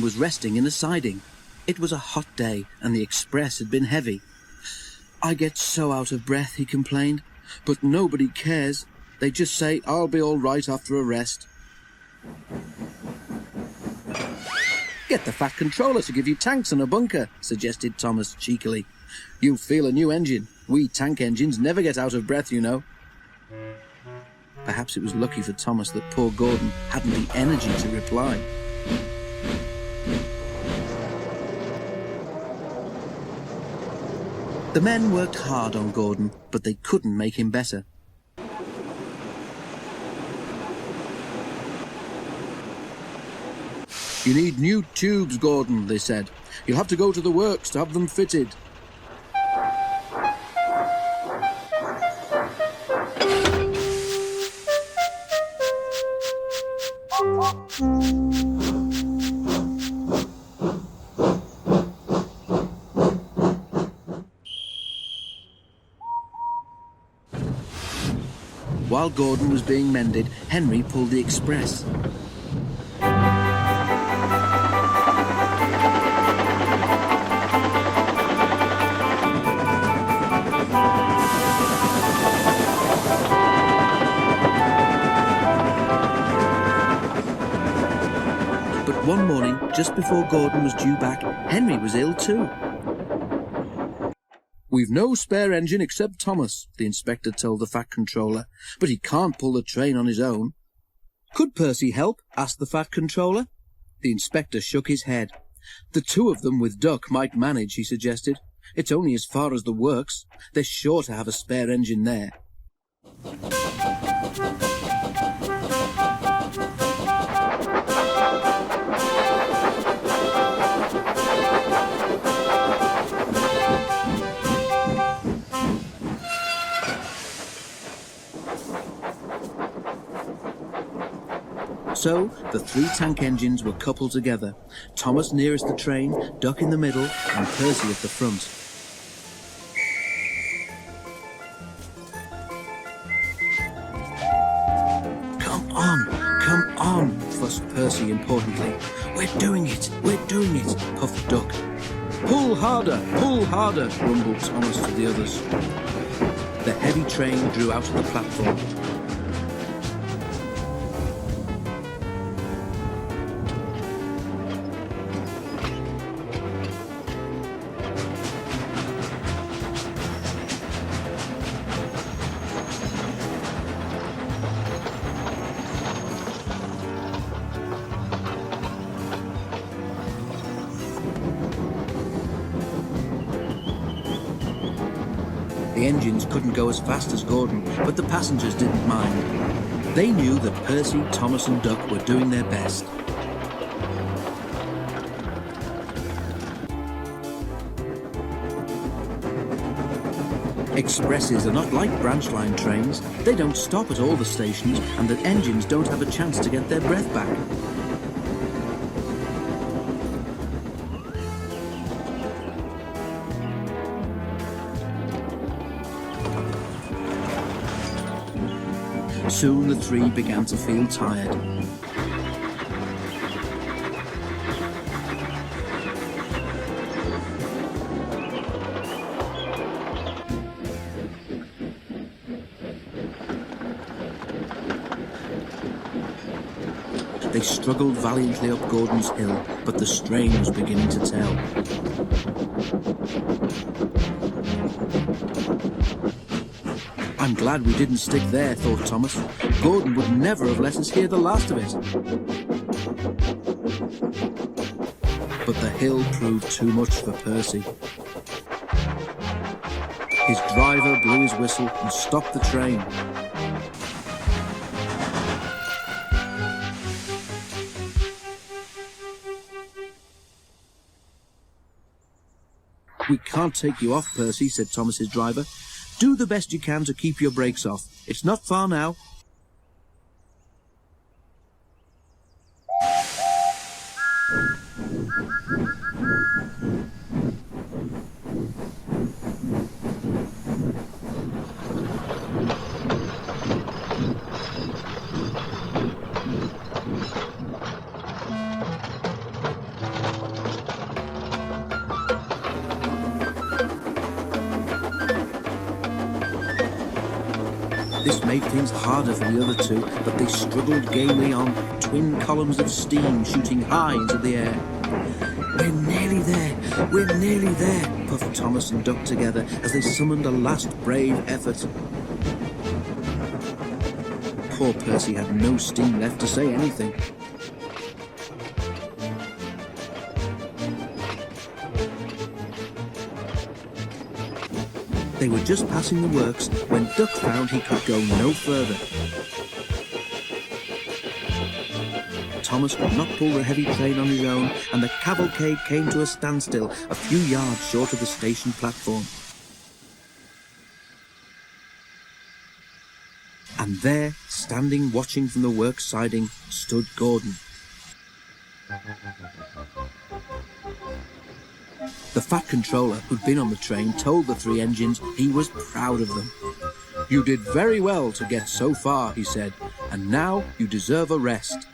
was resting in a siding. It was a hot day, and the express had been heavy. "I get so out of breath," he complained, "but nobody cares. They just say I'll be all right after a rest." "Get the Fat Controller to give you tanks and a bunker," suggested Thomas cheekily. "You'll feel a new engine. We tank engines never get out of breath, you know." Perhaps it was lucky for Thomas that poor Gordon hadn't the energy to reply. The men worked hard on Gordon, but they couldn't make him better. "You need new tubes, Gordon," they said. "You'll have to go to the works to have them fitted." While Gordon was being mended, Henry pulled the express. But one morning, just before Gordon was due back, Henry was ill too. "We've no spare engine except Thomas," the inspector told the Fat Controller, "but he can't pull the train on his own." "Could Percy help?" asked the Fat Controller. The inspector shook his head. "The two of them with Duck might manage," he suggested. "It's only as far as the works. They're sure to have a spare engine there." So the three tank engines were coupled together, Thomas nearest the train, Duck in the middle, and Percy at the front. Come on, fussed Percy importantly. We're doing it, puffed Duck. Pull harder, rumbled Thomas to the others. The heavy train drew out of the platform. The engines couldn't go as fast as Gordon, but the passengers didn't mind. They knew that Percy, Thomas and Duck were doing their best. Expresses are not like branch line trains. They don't stop at all the stations, and the engines don't have a chance to get their breath back. Soon the three began to feel tired. They struggled valiantly up Gordon's Hill, but the strain was beginning to tell. "I'm glad we didn't stick there," thought Thomas. "Gordon would never have let us hear the last of it." But the hill proved too much for Percy. His driver blew his whistle and stopped the train. "We can't take you off, Percy," said Thomas's driver. "Do the best you can to keep your brakes off. It's not far now." This made things harder for the other two, but they struggled gamely on, twin columns of steam shooting high into the air. "We're nearly there, we're nearly there," puffed Thomas and Duck together as they summoned a last brave effort. Poor Percy had no steam left to say anything. They were just passing the works when Duck found he could go no further. Thomas could not pull the heavy train on his own, and the cavalcade came to a standstill a few yards short of the station platform. And there, standing watching from the works siding, stood Gordon. The Fat Controller, who'd been on the train, told the three engines he was proud of them. "You did very well to get so far," he said, "and now you deserve a rest."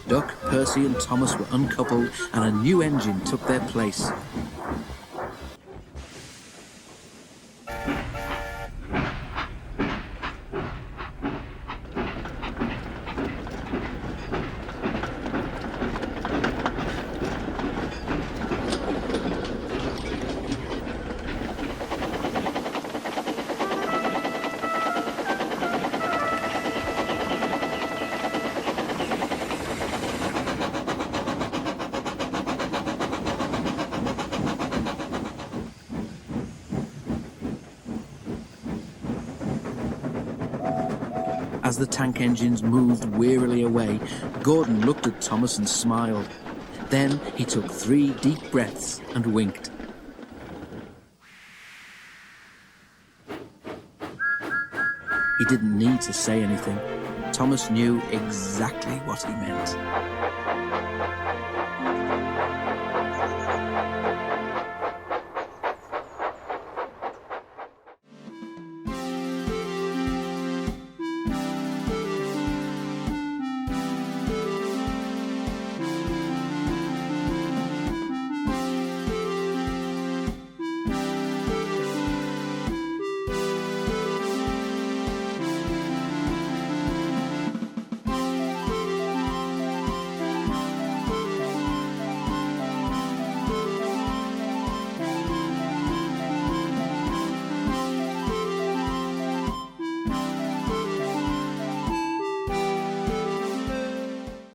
Duck, Percy and Thomas were uncoupled, and a new engine took their place. As the tank engines moved wearily away, Gordon looked at Thomas and smiled. Then he took 3 deep breaths and winked. He didn't need to say anything. Thomas knew exactly what he meant.